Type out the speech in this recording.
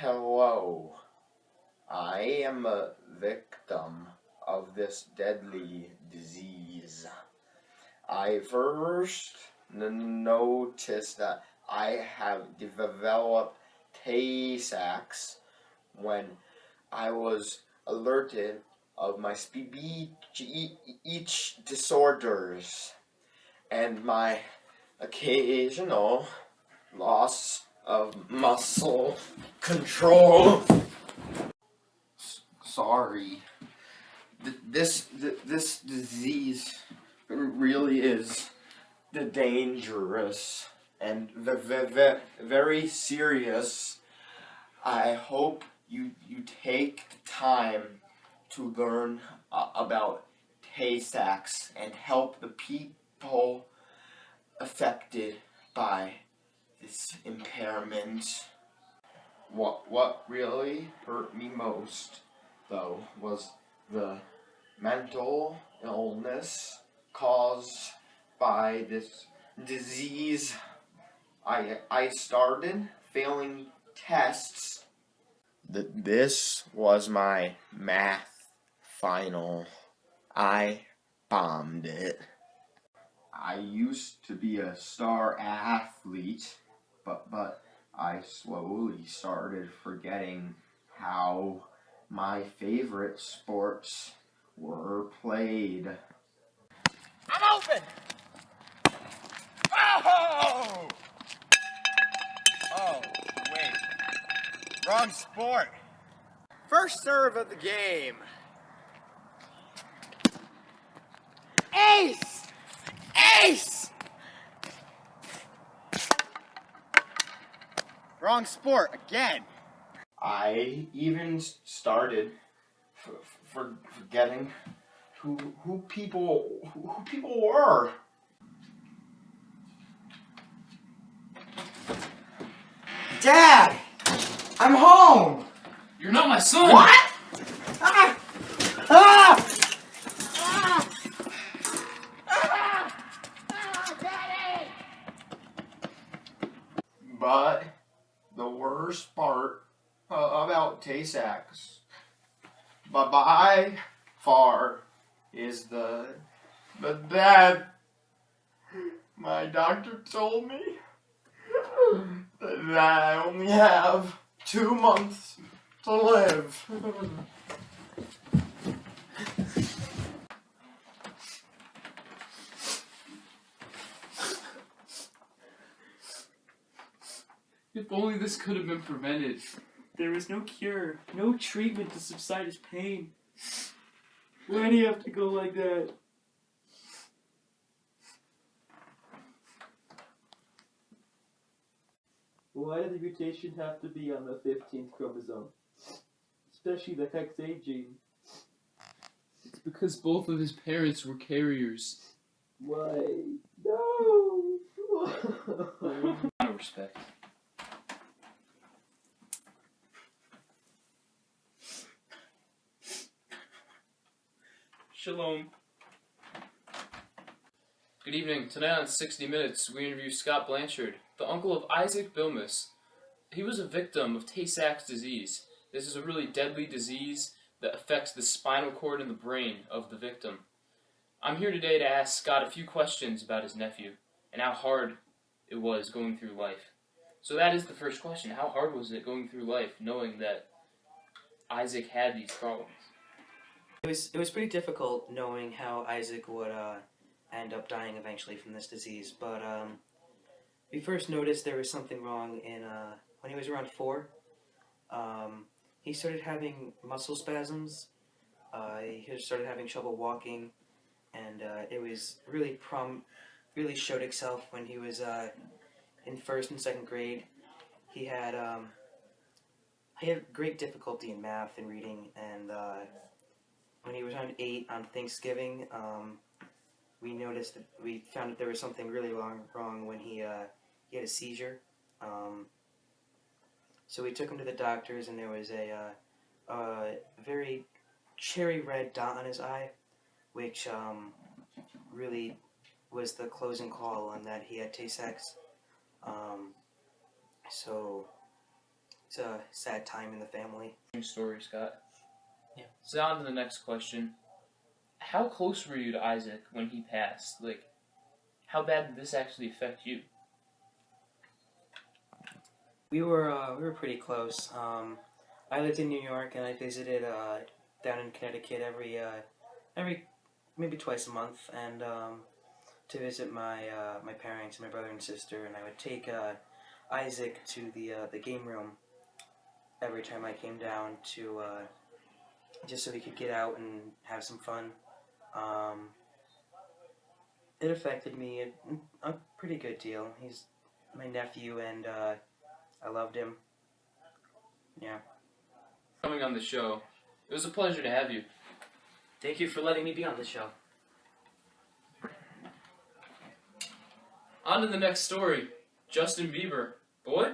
Hello, I am a victim of this deadly disease. I first noticed that I have developed Tay Sachs when I was alerted of my speech disorders and my occasional loss of muscle control. Sorry. This disease really is dangerous and very serious. I hope you take the time to learn about Tay Sachs and help the people affected by this impairment. What really hurt me most, though, was the mental illness caused by this disease. I started failing tests. This was my math final. I bombed it. I used to be a star athlete, but I slowly started forgetting how my favorite sports were played. I'm open! Oh! Oh, wait. Wrong sport. First serve of the game. Ace! Ace! Wrong sport again. I even started forgetting who people were. Dad, I'm home. You're not my son! What? Ah! Ah! Ah! Daddy! But the worst part about Tay Sachs, but by far, is the dad. My doctor told me that I only have 2 months to live. If only this could have been prevented. There was no cure, no treatment to subside his pain. Why do you have to go like that? Why did the mutation have to be on the 15th chromosome? Especially the hex A gene. It's because both of his parents were carriers. Why? No! Out of respect. Shalom. Good evening. Tonight on 60 Minutes, we interview Scott Blanchard, the uncle of Isaac Bilmus. He was a victim of Tay Sachs disease. This is a really deadly disease that affects the spinal cord and the brain of the victim. I'm here today to ask Scott a few questions about his nephew and how hard it was going through life. So that is the first question. How hard was it going through life knowing that Isaac had these problems? It was pretty difficult knowing how Isaac would end up dying eventually from this disease, but we first noticed there was something wrong when he was around 4. He started having muscle spasms, he started having trouble walking, and it was really showed itself when he was in 1st and 2nd grade. He had great difficulty in math and reading, and when he was around 8 on Thanksgiving, we found that there was something really wrong when he had a seizure. So we took him to the doctors, and there was a very cherry red dot on his eye, which really was the closing call on that he had Tay Sachs. So it's a sad time in the family. Story, Scott. Yeah. So on to the next question. How close were you to Isaac when he passed? Like, how bad did this actually affect you? We were pretty close. I lived in New York and I visited down in Connecticut every maybe twice a month, and to visit my my parents and my brother and sister, and I would take Isaac to the game room every time I came down to just so he could get out and have some fun. It affected me a pretty good deal. He's my nephew, and I loved him. Yeah. Coming on the show. It was a pleasure to have you. Thank you for letting me be on the show. On to the next story. Justin Bieber. Boy,